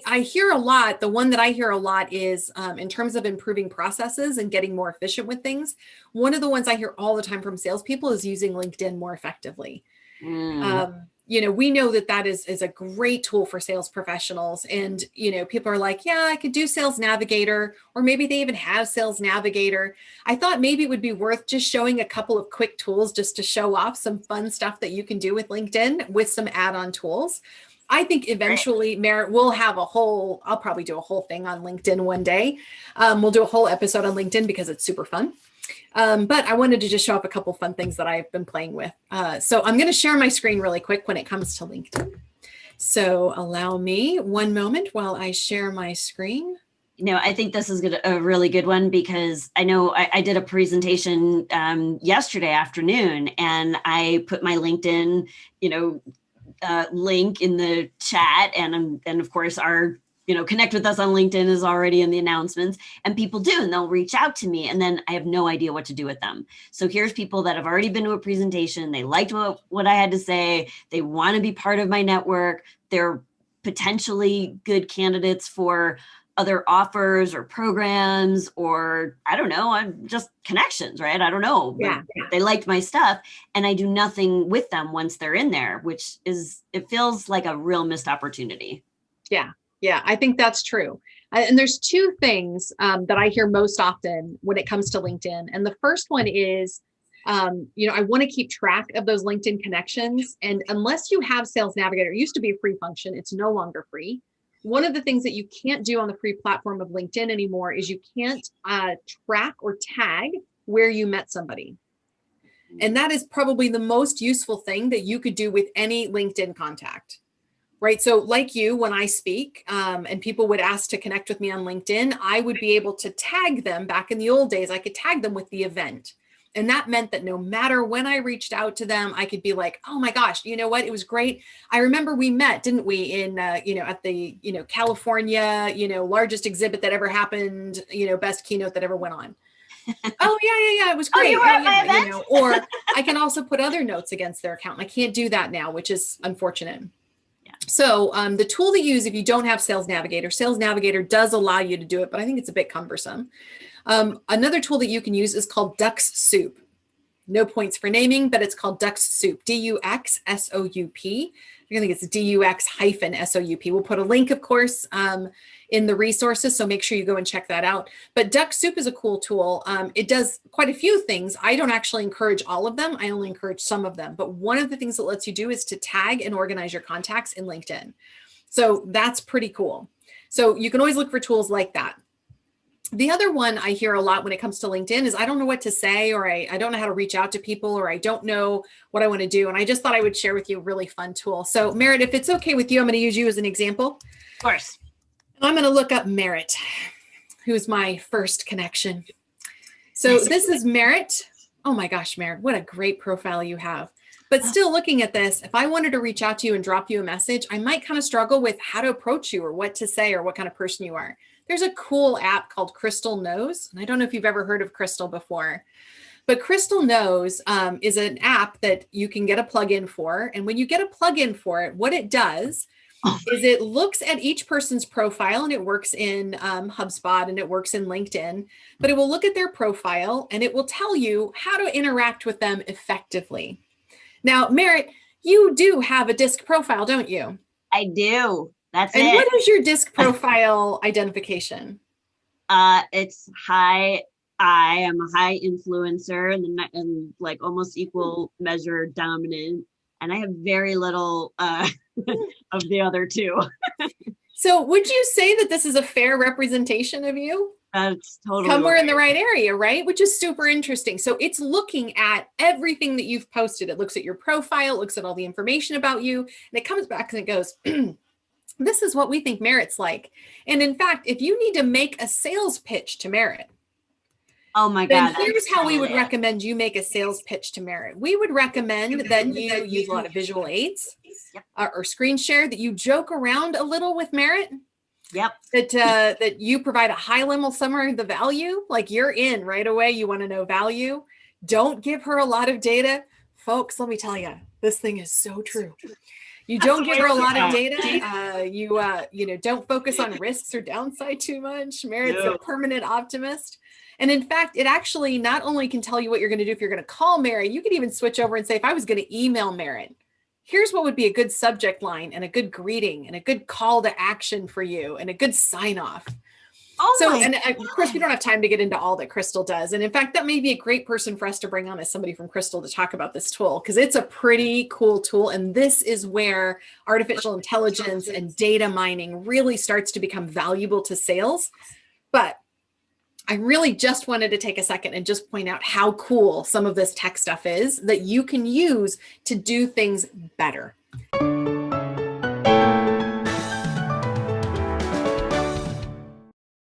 I hear a lot. The one that I hear a lot is in terms of improving processes and getting more efficient with things. One of the ones I hear all the time from salespeople is using LinkedIn more effectively. We know that is a great tool for sales professionals. And, people are like, yeah, I could do Sales Navigator, or maybe they even have Sales Navigator. I thought maybe it would be worth just showing a couple of quick tools just to show off some fun stuff that you can do with LinkedIn with some add-on tools. I think eventually, Merritt, I'll probably do a whole thing on LinkedIn one day. We'll do a whole episode on LinkedIn because it's super fun. But I wanted to just show up a couple fun things that I've been playing with. So I'm going to share my screen really quick when it comes to LinkedIn. So allow me one moment while I share my screen. I think this is a really good one, because I know I did a presentation yesterday afternoon, and I put my LinkedIn, link in the chat, and of course our connect with us on LinkedIn is already in the announcements, and people do, and they'll reach out to me, and then I have no idea what to do with them. So here's people that have already been to a presentation. They liked what I had to say. They want to be part of my network. They're potentially good candidates for other offers or programs, or I don't know, I'm just connections, right? I don't know. Yeah. They liked my stuff, and I do nothing with them once they're in there, it feels like a real missed opportunity. Yeah, I think that's true. And there's two things that I hear most often when it comes to LinkedIn. And the first one is, I want to keep track of those LinkedIn connections. And unless you have Sales Navigator, it used to be a free function. It's no longer free. One of the things that you can't do on the free platform of LinkedIn anymore is you can't track or tag where you met somebody. And that is probably the most useful thing that you could do with any LinkedIn contact. Right. So like you, when I speak and people would ask to connect with me on LinkedIn, I would be able to tag them. Back in the old days, I could tag them with the event. And that meant that no matter when I reached out to them, I could be like, oh my gosh, you know what? It was great. I remember we met, didn't we, in, at the, California, largest exhibit that ever happened, best keynote that ever went on. Oh, yeah. It was great. Oh, you were at my event? Or I can also put other notes against their account. I can't do that now, which is unfortunate. So the tool to use if you don't have Sales Navigator does allow you to do it, but I think it's a bit cumbersome. Another tool that you can use is called Duck's Soup. No points for naming, but it's called Duck's Soup, D-U-X-S-O-U-P. I think it's D-U-X-S-O-U-P. We'll put a link, of course, in the resources, so make sure you go and check that out. But Duck Soup is a cool tool. It does quite a few things. I don't actually encourage all of them. I only encourage some of them. But one of the things it lets you do is to tag and organize your contacts in LinkedIn. So that's pretty cool. So you can always look for tools like that. The other one I hear a lot when it comes to LinkedIn is I don't know what to say, or I don't know how to reach out to people, or I don't know what I want to do. And I just thought I would share with you a really fun tool. So Merritt, if it's okay with you, I'm going to use you as an example. Of course. And I'm going to look up Merritt, who's my first connection. So this is Merritt. Oh my gosh, Merritt, what a great profile you have. But still looking at this, if I wanted to reach out to you and drop you a message, I might kind of struggle with how to approach you or what to say or what kind of person you are. There's a cool app called Crystal Knows. And I don't know if you've ever heard of Crystal before, but Crystal Knows is an app that you can get a plugin for. And when you get a plugin for it, what it does is it looks at each person's profile, and it works in HubSpot and it works in LinkedIn, but it will look at their profile and it will tell you how to interact with them effectively. Now, Merritt, you do have a DISC profile, don't you? I do. That's it. And what is your DISC profile identification? It's high. I am a high influencer and like almost equal measure dominant. And I have very little of the other two. So would you say that this is a fair representation of you? That's totally somewhere right. in the right area, right? Which is super interesting. So it's looking at everything that you've posted. It looks at your profile, it looks at all the information about you, and it comes back and it goes, this is what we think Merritt's like. And in fact, if you need to make a sales pitch to Merritt, oh my God, then here's how we would recommend you make a sales pitch to Merritt. We would recommend that you use a lot of visual aids or screen share, that you joke around a little with Merritt. Yep. That you provide a high level summary of the value, like you're in right away. You want to know value. Don't give her a lot of data. Folks, let me tell you, this thing is so true. You don't give her a lot of data. You don't focus on risks or downside too much. Merritt's a permanent optimist. And in fact, it actually not only can tell you what you're going to do if you're going to call Merritt, you could even switch over and say, if I was going to email Merritt, here's what would be a good subject line and a good greeting and a good call to action for you and a good sign off. Of course, we don't have time to get into all that Crystal does. And in fact, that may be a great person for us to bring on as somebody from Crystal to talk about this tool, because it's a pretty cool tool. And this is where artificial intelligence and data mining really starts to become valuable to sales. But I really just wanted to take a second and just point out how cool some of this tech stuff is that you can use to do things better.